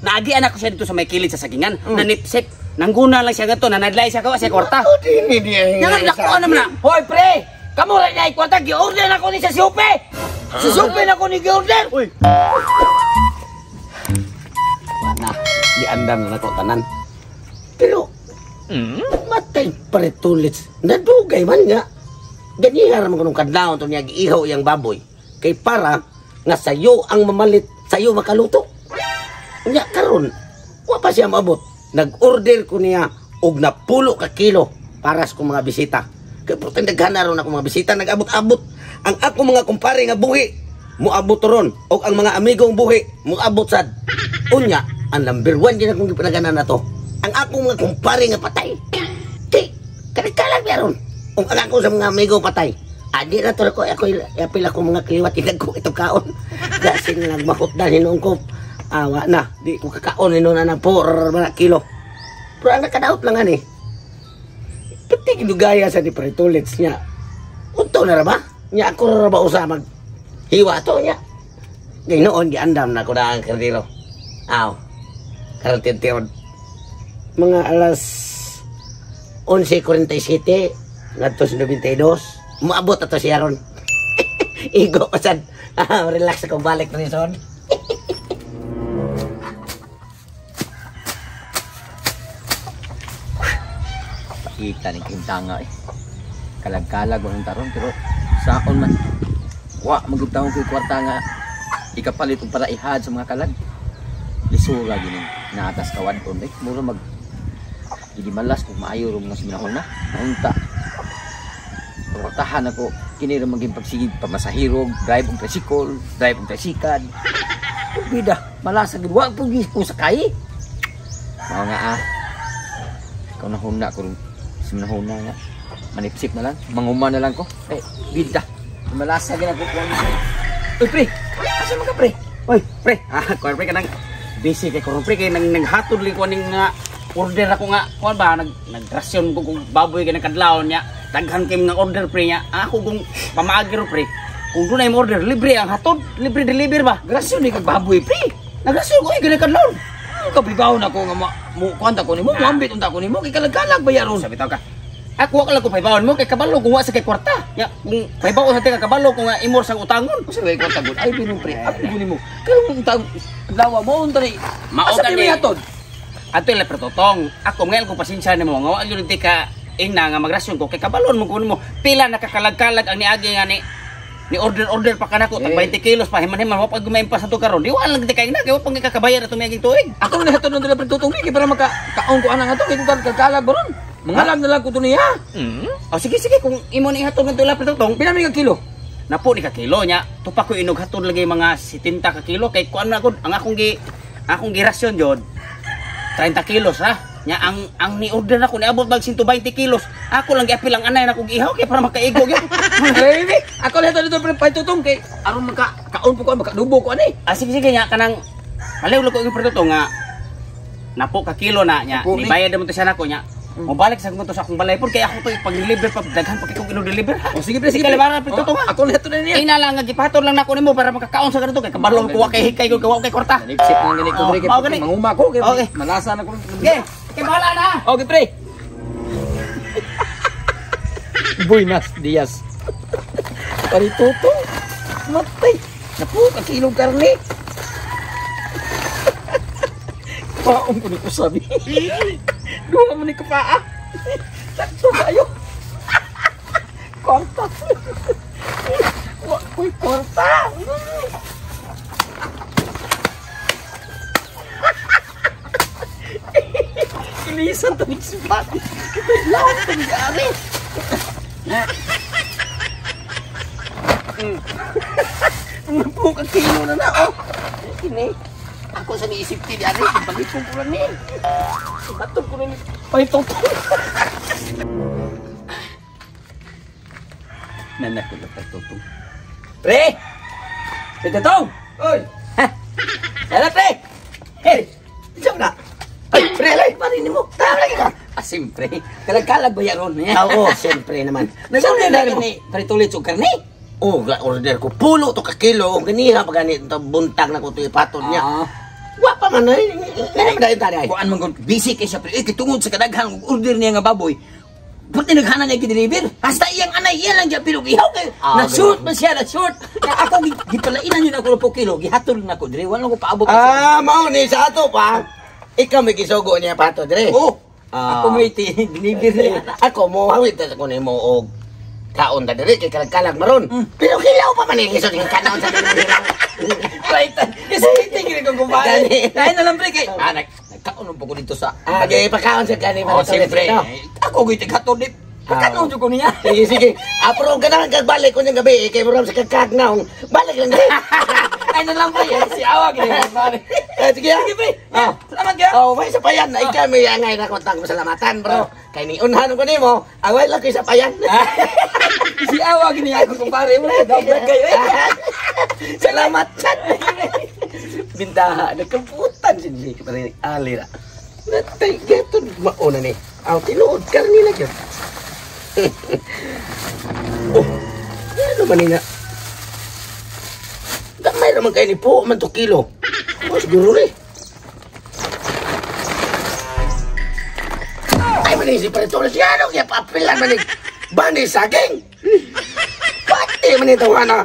naagian ako siya dito sa may kilid sa sagingan. Nanipsip. Nangguna lang siya gato, nanadlay siya kawa sa kwarta. Hindi niya. Nangan nakuha naman na. Hoy, pre! Kamu rin niya ikwarta, gi-order ako ni sa Supe! Si Supe na ko ni gi-order! Uy! Wala, di-andam na ako tanan. Pero, matay Paritulits. Nadugay man nga. Ganihar mo kung kadlaw ito niya giihaw iyang baboy. Kay para nga sayo ang mamalit, sayo makaluto. Nya karon, wa pa siya maabot. Nag-order ko niya og na 10 ka kilo para sa mga bisita. Kaya putang daghana ron ako mga bisita, nag-abot-abot. Ang ako mga kumpare nga buhi, muabot ron. O ang mga amigong buhi, muabot sad. Unya, ang number 1 din akong gipanaganan na to. Ang ako mga kumpare nga patay. Kay, kanagkalag meron. Ang ako sa mga amigo patay. Adi na to ako apil ako mga kliwat, inag ko itong kaon. Kasi nagmakot na hinoon ko. Awa na, di ko kakaon ino na ng 4 kilo. Pero ang nakadaot lang ani. Pati ginugaya sa ni Paritulits niya. Unto na ra ba? Nya ako ra ba usa mag hiwa to niya. Gaynoon giandam na ko na ang kardiro. Aw. Karantin mga alas 11:47 ngadto sa 92. Maabot ato siya ron. Igo pa sad. Relax ako balik na son. Kita ni Kintanga eh. Kalag-kalag ang taron pero saon man. Wa magitaw ko kwarta nga ikapalit og para ihad sa mga kalag. Lisura gini na atas kawan kon eh. Mura mag hindi malas kung maayo ro mga siminahon na. Naunta. Tahan ako kini ra maging pagsigig pamasahiro, drive og tricycle, drive og tricycle. Bida, malas gid wa pug ko sakay. Mao nga ikaw na huna ko siminahon na nga. Manipsip na lang, manguma na lang ko. Bida. Malasa gid ako kuan. Uy, pre. Asa man ka, pre? Uy, pre. Kuan pre ka nang busy kay ko pre kay nanghatod li ko ning order ako nga kuan ba nagrasyon ko kung baboy kay kadlawon niya. Daghan kay mga order pre niya. Ako kung pamaagi ro pre. Kung dunay mo order libre ang hatod, libre deliver ba? Grasyon ni kay baboy pre. Nagrasyon ko kay kadlawon. Kabigaw na ko nga mo kuan ta ko nimo, muambit unta ko nimo kay kalag-kalag bayaron. Sabi taw ka. Ako wala ko paybawon mo kay kabalo kung wa sa kay kwarta. Ya kung paybaw sa tinga kabalo kung imor sang utangon. Sa way kwarta gud. Ay binong pre. Ako guni mo. Kay utang dawa mo unta ni. Mao ka ni hatod. Ato la pretotong. Ako ngel ko pasensya nimo nga wa gyud ti ka ina nga magrasyon ko kay kabalon mo kuno mo. Pila nakakalag-kalag ang niagi nga ni order pa kanako tag 20 kilos pa himan-himan wa pag gumaimpas ato karon. Di wa lang ti kay na kay wa pang kakabayar ato miaging tuig. Ako ni hatod nang pretotong kay para maka-kaon ko ana nga to kay kakalag boron. Mangalam na lang ko ito niya. O sige, kung imo ni hatod ng tula pretotong, pinami ka kilo. Napo ni ka kilo niya. Tupa ko inog hatod lagi mga 70 ka kilo. Kay kuan na ako, ang akong girasyon jod, 30 kilos ha. Nya ang ni order nako ni abot bag 120 kilos. Ako lang giapil ang anay na kong ihaw kay para makaigo gyud. Baby, ako lang dito pretotong kay aron kaon po ko makadubo ko ani. Sige nya kanang maliw ko yung pretotong nga napo ka kilo na nya. Ni bayad mo to siya nako nya. Mabalik sa mo to sa akong balay pud kay ako to pag-deliver pa daghan pa kay kung ino-deliver. O sige pre, sige libara pre to nga. Ako neto na niya. Ina lang nga gipaton lang nako nimo para makakaon sa kanto kay kabalon ko wa kay hikay ko kay kwarta. Sip nang gani ko pre kay manguma ko kay malasa na ko. Okay. Kay bahala na. Okay pre. Buenas dias. Parituto. Matay. Napo ka kilong karne. Paong ko ni ko sabi. Dua mo ni kapaa. Sakto kayo. Korta. Uy, korta. Ilisan to ni simpati. Kita lawan to ni ari. Napo ka kilo na oh. Ini. Ako sa niisip ti di ari, pagitong ko lang ni. Batog ko ni. Pahitong ko. Nanak ko lang pagtutong. Pre! Pagtutong! Oy! Sala pre! Hey! Siyam na! Ay, pre! Ay, parin mo! Tama lagi ka! Siyempre. Kalag-kalag ba yaron? Oo, siyempre naman. Nasaan na ni Paritulit o karne? Oo, order ko. Pulo to ka kilo. Ganiha pa ganit. Buntag na ko ito ipatod niya. Wa pa man ay. Ngani man tadi ay. Kuan man busy kay siya pre. Kitungod sa kadaghan order niya nga baboy. Puti naghanan niya gi-deliver. Hasta iyang anay iya lang gyud pero gihaw kay na-short man siya, na-short. Kaya ako gipalainan yun ako 10 kilo, gihatol na ko dire. Wala ko paabot. Mao ni sa ato pa. Ikaw may gisugo niya pato dire. Oh. Ako may deliver niya. Ako mo hawit ta ko nimo og kaon ta dire kay kalag maron. Pero kilaw pa man ni lisod ng kanon sa dilang. Right. Isa tingin ko kumain. Dahil na lang pre kay. Nagkaon po ko dito sa. Gay pakaon sa gani Oh, siyempre. Ako gito gato dit. Pagkano ko niya. Sige. Apro ka na kagbalik ko ng gabi kay buram sa kakagnaong. Balik lang din. Ay na lang pre. Si Awag ni. Sige. Sige pre. Salamat ka. Oh, may sapayan na ikaw may angay na kontang salamatan bro. Kay ni unhan ko nimo. Away lang kay sapayan. Si Awag ni ako kumpare mo. Dapat kayo. Salamat chat. Bintaha nagkamputan si pare alira. Natay geto mauna ni. Aw tinuod ka nila gyud. Oh. Ano man ina? Gamay naman kayo ni po man 2 kilo. Oh, siguro rin. Ay, manisip pa rin ito. Ano kaya papilan manig? Bani saging? Pati man ito na.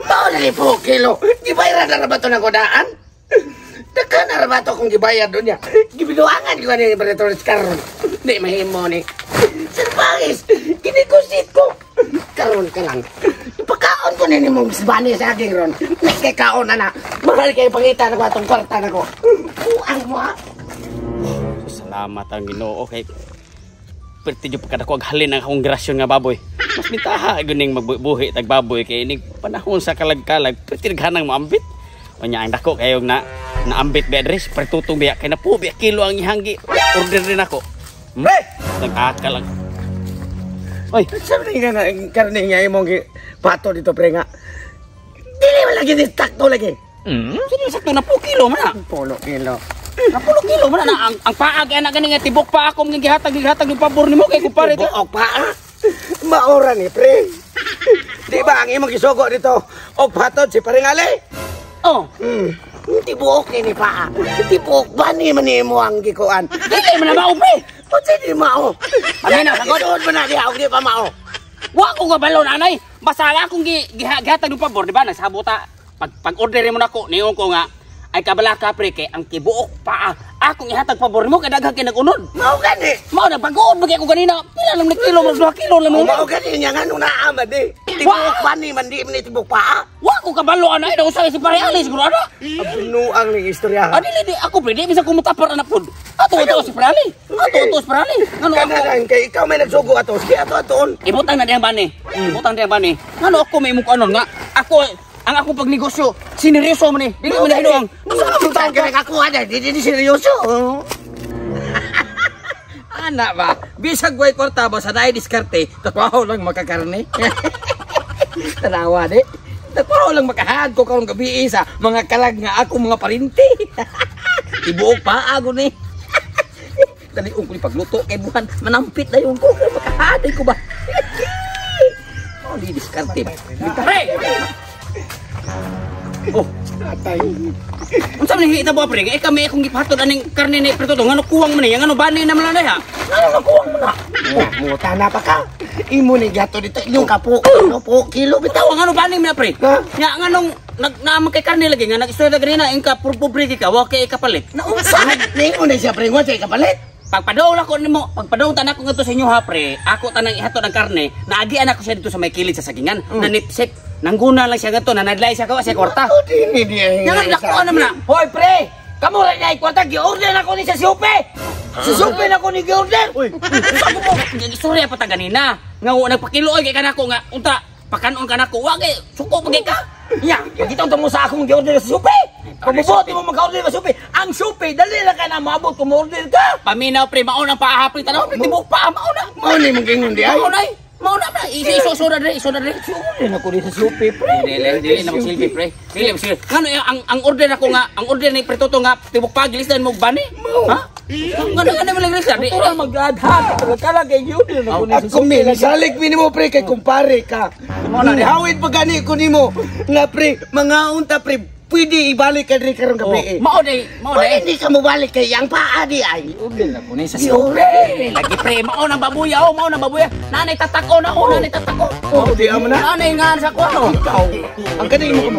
Mauna ni po kilo. Gibayaran na ba ito ng kodaan? Daka na ba ito kung gibayar doon niya? Gibinuangan ko ni Bretoris Karon. Hindi mahimo ni. Sir Pangis, kinikusit ko. Karon ka lang. Ipakaon ko nini mong bani saging ron. Nagkakaon na na. Mahal kayo pangita na ko atong kwarta na ko. Puang mo ha. Salamat ang Ginoo. Okay. Perti jud pagkada ko aghalin ang akong grasyon nga baboy. Mas mintaha guning magbuhi tag baboy kay inig panahon sa kalag-kalag perti naghanang maambit. Unya ang dako kayo na naambit bi address pertutong biya kay na po biya kilo ang ihanggi. Order din ako. Pre, nag-akal lang. Oy, sabi nga na karne niya imong pato dito pre nga. Dili man lagi ni takto lagi. Sige sakto na po kilo man na. 10 kilo. Na 10 kilo man na ang paag ana gani nga tibok pa ako ng gihatag ng pabor nimo kay kumpare to. Og pa. Maora ni pre. Di ba ang imong gisugo dito? Og patod si paringali. Oh. Hindi buok ni pa. Hindi buok ba ni manimo ang gikuan? Dili man na mao pre. O di mao. Amin na sagot. Isuod mo na di ako di pa mao. Wa ko ga balon anay. Basta akong gihatag ng pabor di ba nasabuta pag order mo nako niyon ko nga ay kabala ka pre kay ang tibuok pa akong ihatag pabor mo kay daghang kay nagunod. Mao gani. Mao na pagod bagay ko ganina. Pila lang na kilo, 2 kilo lang mo. Mao gani nya ngano na amad eh. Tibuok pa ni man di man tibok pa. Wa ko kabalo anay daw sa si pare ali siguro ana. Binuang ning istorya. Dili ako pre di bisa ko mutapar anak pud. Ato si pare ali. Ato si pare ali. Ngano ako kay ikaw may nagsugo ato. Sige ato-atoon. ibutang na diyang bani. Ibutang diyang bani. Ngano ako may mukha anon nga ako ang ako pagnegosyo, sineryoso mo ni. Dili mo na hinuang. Ano ba kaya kakuha na? Di seryoso. Ana ba? Bisag way kwarta ba sa naay diskarte, tatwaho lang makakarne. Tanawa di. Tatwaho lang makahad ko karong gabi sa mga kalag nga ako mga parinti. Ibuok pa ako ni. Dali ko ni pagluto kay buhan manampit na yung ko makahad ko ba. Oh, di diskarte ba? Pre! Oh, Atay. unsa man hita mo pre? Eh kami akong gipahatod aning karne ni preto ngano kuwang man ni, ngano bani na man na ha. Ano nakuha mo na? Muta na pa ka. Imo ni gato dito. Yung kapo. Ano po? Kilo bitaw. Tawa ngano bani na pre? Nya nganong naamang kay karne lagi nga nag-istorya ganina ingka purpobre ka wa kay kapalit. Naunsa? Ningon na siya pre. Wa siya kapalit. Pagpadaw ako nimo, pagpadaw tanak ko ngadto sa inyo ha pre. Ako tanang ihatod ang karne, naagian ako siya dito sa may kilid sa sagingan. Nanipsip, nangguna lang siya gadto, nanadlay siya kawa sa kwarta. Dili di. Nga nakuha naman na. Hoy pre, kamo ra niya ikwanta gi-order ako ni sa Supe. Si Supe na ko ni gi-order. Uy, sabi mo, istorya pa ta ganina. Nga nagpakiluoy kay kanako nga unta pakanon kanako, wa kay suko pagay ka. Ya, magitaw mo sa akong gi-order sa Supe. Kumubuti mo mag-order sa Supe. Ang Supe, dali lang ka na maabot kung order ka. Paminaw pre, mauna pa ahapit tanaw, pre tibok pa mauna. Mao ni mong gingon di ay. Mauna na, isosoda dre, isoda dre. Order na ko ni sa Supe, pre. Dili na magsilbi pre. Dili magsilbi. Ngano ang order ako nga, ang order ni pre Toto nga tibok pa gilisdan mo bani. Ha? Ngano mo lang gilisdan. Ora mag-adhat. Kala kay order na ko ni sa Ako mi, nasalig mi nimo pre kay kumpare ka. Hawid pa gani ko nimo. Nga pre, mga unta pre, pwede ibalik ka rin karong gabi eh. Mao day, Pwede hindi ka mabalik kay ang paa di ay. Order na ko na sa Ore! Lagi pre, mao nang babuya, mao nang babuya. Nanay tatako na, nanay tatako. Oh, di amo na. Nanay nga sa kuno. Ikaw, ang galing mo kung